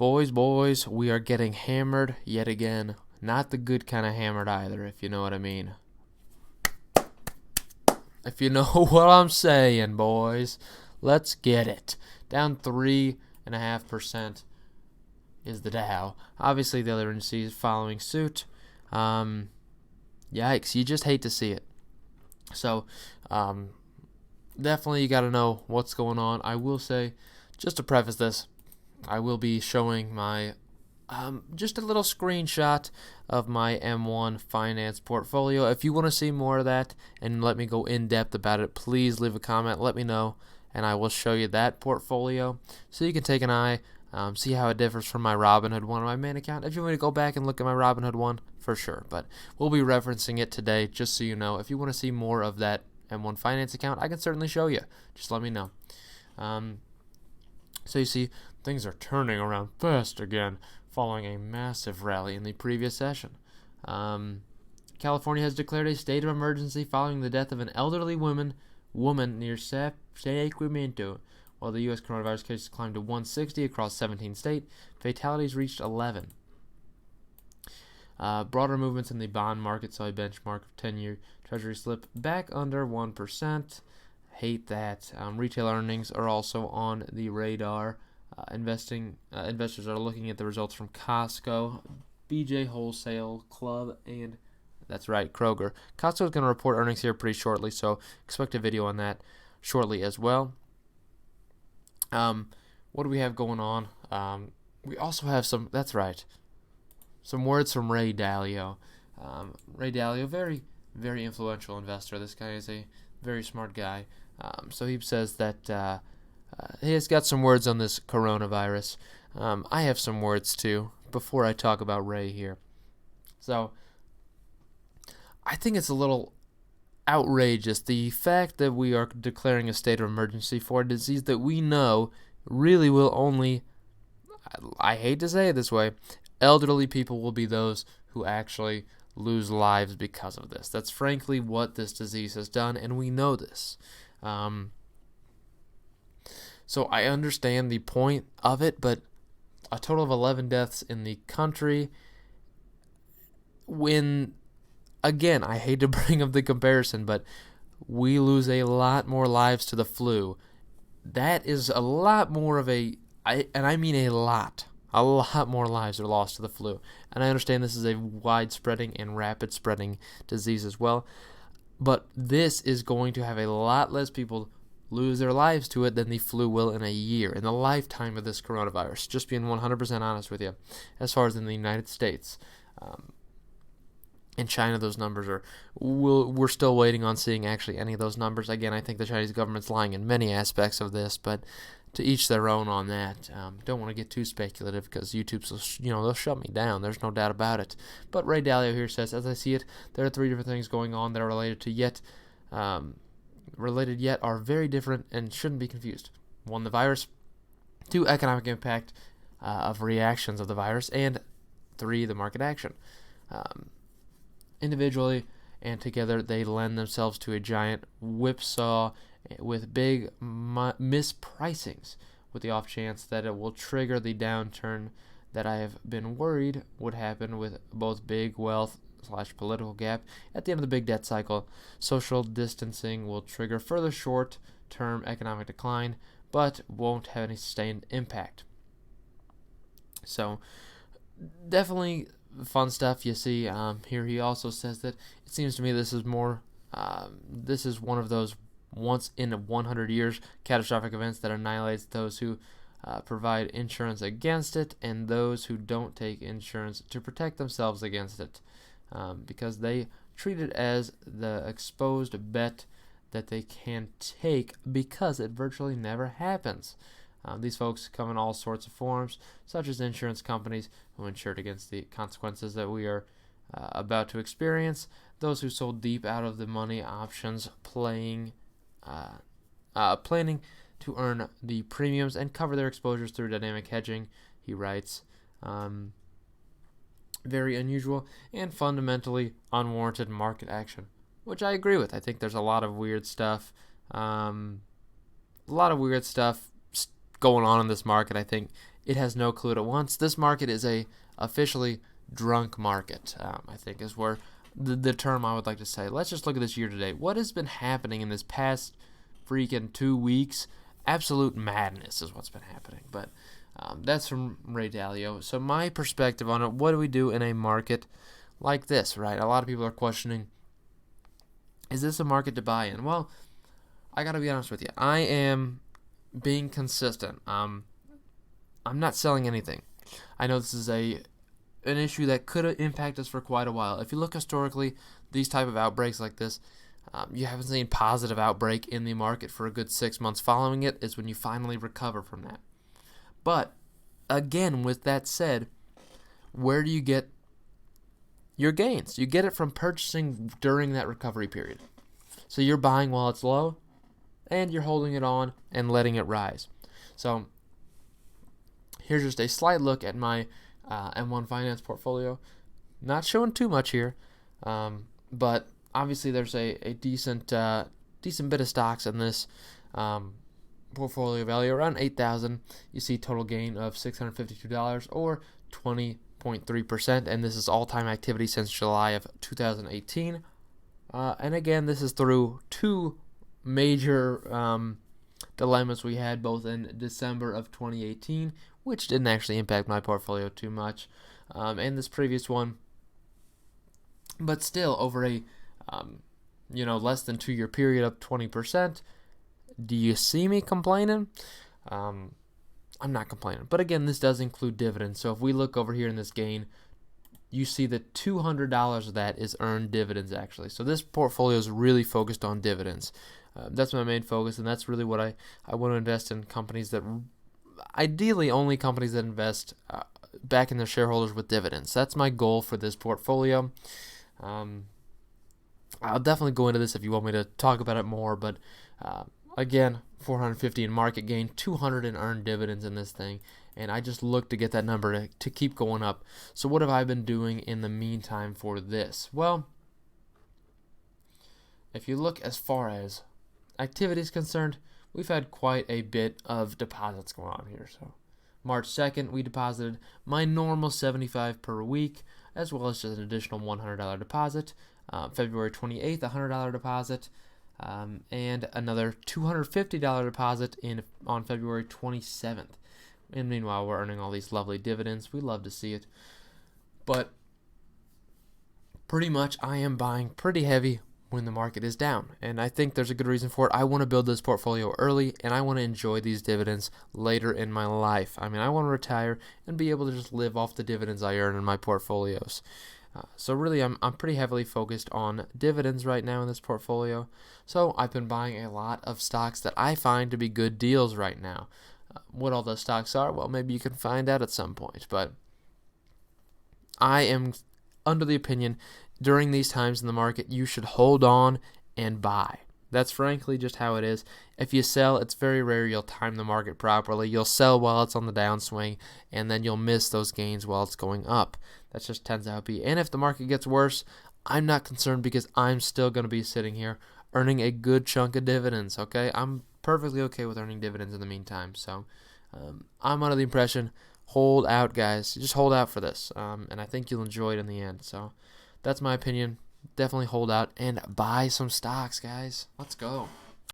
Boys, we are getting hammered yet again. Not the good kind of hammered either, if you know what I mean. If you know what I'm saying, boys. Let's get it. Down 3.5% is the Dow. Obviously, the other indices following suit. Yikes, you just hate to see it. So, definitely you got to know what's going on. I will say, just to preface this, I will be showing my just a little screenshot of my M1 finance portfolio. If you want to see more of that and let me go in depth about it, please leave a comment. Let me know, and I will show you that portfolio so you can take an eye, see how it differs from my Robinhood one on my main account. If you want me to go back and look at my Robinhood one, for sure. But we'll be referencing it today, just so you know. If you want to see more of that M1 finance account, I can certainly show you. Just let me know. So you see, things are turning around fast again, following a massive rally in the previous session. California has declared a state of emergency following the death of an elderly woman near Sacramento, while the U.S. coronavirus cases climbed to 160 across 17 states. Fatalities reached 11. Broader movements in the bond market saw a benchmark of 10-year Treasury slip back under 1%. Hate that. Retail earnings are also on the radar. Investors are looking at the results from Costco, BJ Wholesale Club, and that's right, Kroger. Costco is going to report earnings here pretty shortly, so expect a video on that shortly as well. What do we have going on? We also have some words from Ray Dalio. Ray Dalio, very, very influential investor. This guy is a very smart guy. So he says that he has got some words on this coronavirus. I have some words too before I talk about Ray here. So I think it's a little outrageous, the fact that we are declaring a state of emergency for a disease that we know really will only, I hate to say it this way, elderly people will be those who actually lose lives because of this. That's frankly what this disease has done, and we know this. So I understand the point of it, but a total of 11 deaths in the country when, again, I hate to bring up the comparison, but we lose a lot more lives to the flu. That is a lot more of I mean a lot more lives are lost to the flu. And I understand this is a wide-spreading and rapid-spreading disease as well, but this is going to have a lot less people lose their lives to it than the flu will in a year, in the lifetime of this coronavirus. Just being 100% honest with you, as far as in the United States. In China, those numbers we're still waiting on seeing actually any of those numbers. Again, I think the Chinese government's lying in many aspects of this, but to each their own on that. Don't want to get too speculative because YouTube's, they'll shut me down. There's no doubt about it. But Ray Dalio here says, as I see it, there are 3 different things going on that are related yet are very different and shouldn't be confused. 1, the virus. 2, economic impact of reactions of the virus. And 3, the market action. Individually and together, they lend themselves to a giant whipsaw with big mispricings, with the off chance that it will trigger the downturn that I have been worried would happen with both big wealth / political gap at the end of the big debt cycle. Social distancing will trigger further short-term economic decline, but won't have any sustained impact. So, definitely fun stuff you see. Here he also says that it seems to me this is one of those once in 100 years catastrophic events that annihilates those who provide insurance against it and those who don't take insurance to protect themselves against it, because they treat it as the exposed bet that they can take because it virtually never happens. These folks come in all sorts of forms, such as insurance companies who insured against the consequences that we are about to experience, those who sold deep out of the money options, planning to earn the premiums and cover their exposures through dynamic hedging, he writes. Very unusual and fundamentally unwarranted market action, which I agree with. I think there's a lot of weird stuff. Going on in this market. I think it has no clue what it wants. This market is a officially drunk market, I think is where the term I would like to say. Let's just look at this year to date. What has been happening in this past freaking 2 weeks? Absolute madness is what's been happening. But that's from Ray Dalio. So my perspective on it, what do we do in a market like this, right? A lot of people are questioning, is this a market to buy in? Well, I got to be honest with you. I am being consistent. I'm not selling anything. I know this is an issue that could impact us for quite a while. If you look historically, these type of outbreaks like this, you haven't seen positive outbreak in the market for a good 6 months. Following it is when you finally recover from that. But again, with that said, where do you get your gains? You get it from purchasing during that recovery period. So you're buying while it's low, and you're holding it on and letting it rise. So here's just a slight look at my M1 Finance portfolio. Not showing too much here, but obviously there's a decent bit of stocks in this portfolio value, around $8,000. You see total gain of $652 or 20.3%, and this is all-time activity since July of 2018. And again, this is through two major dilemmas we had both in December of 2018, which didn't actually impact my portfolio too much, and this previous one, but still over a less than 2 year period, up 20%. Do you see me complaining? I'm not complaining, but again, this does include dividends. So if we look over here in this gain, you see that $200 of that is earned dividends actually. So this portfolio is really focused on dividends. That's my main focus, and that's really what I want to invest in, companies that, ideally only companies that invest back in their shareholders with dividends. That's my goal for this portfolio. I'll definitely go into this if you want me to talk about it more, but again, 450 in market gain, 200 in earned dividends in this thing, and I just look to get that number to keep going up. So what have I been doing in the meantime for this? Well, if you look as far as activity is concerned, we've had quite a bit of deposits going on here. So March 2nd, we deposited my normal $75 per week, as well as just an additional $100 deposit. February 28th, $100 deposit, and another $250 deposit on February 27th. And meanwhile, we're earning all these lovely dividends. We love to see it. But pretty much, I am buying pretty heavy when the market is down, and I think there's a good reason for it. I want to build this portfolio early, and I want to enjoy these dividends later in my life. I mean, I want to retire and be able to just live off the dividends I earn in my portfolios. So really, I'm pretty heavily focused on dividends right now in this portfolio. So I've been buying a lot of stocks that I find to be good deals right now. What all those stocks are, well, maybe you can find out at some point. But I am under the opinion, during these times in the market, you should hold on and buy. That's frankly just how it is. If you sell, it's very rare you'll time the market properly. You'll sell while it's on the downswing, and then you'll miss those gains while it's going up. That just tends to how it be. And if the market gets worse, I'm not concerned because I'm still going to be sitting here earning a good chunk of dividends, okay? I'm perfectly okay with earning dividends in the meantime. So I'm under the impression, hold out, guys. Just hold out for this, and I think you'll enjoy it in the end. So that's my opinion. Definitely hold out and buy some stocks, guys. Let's go.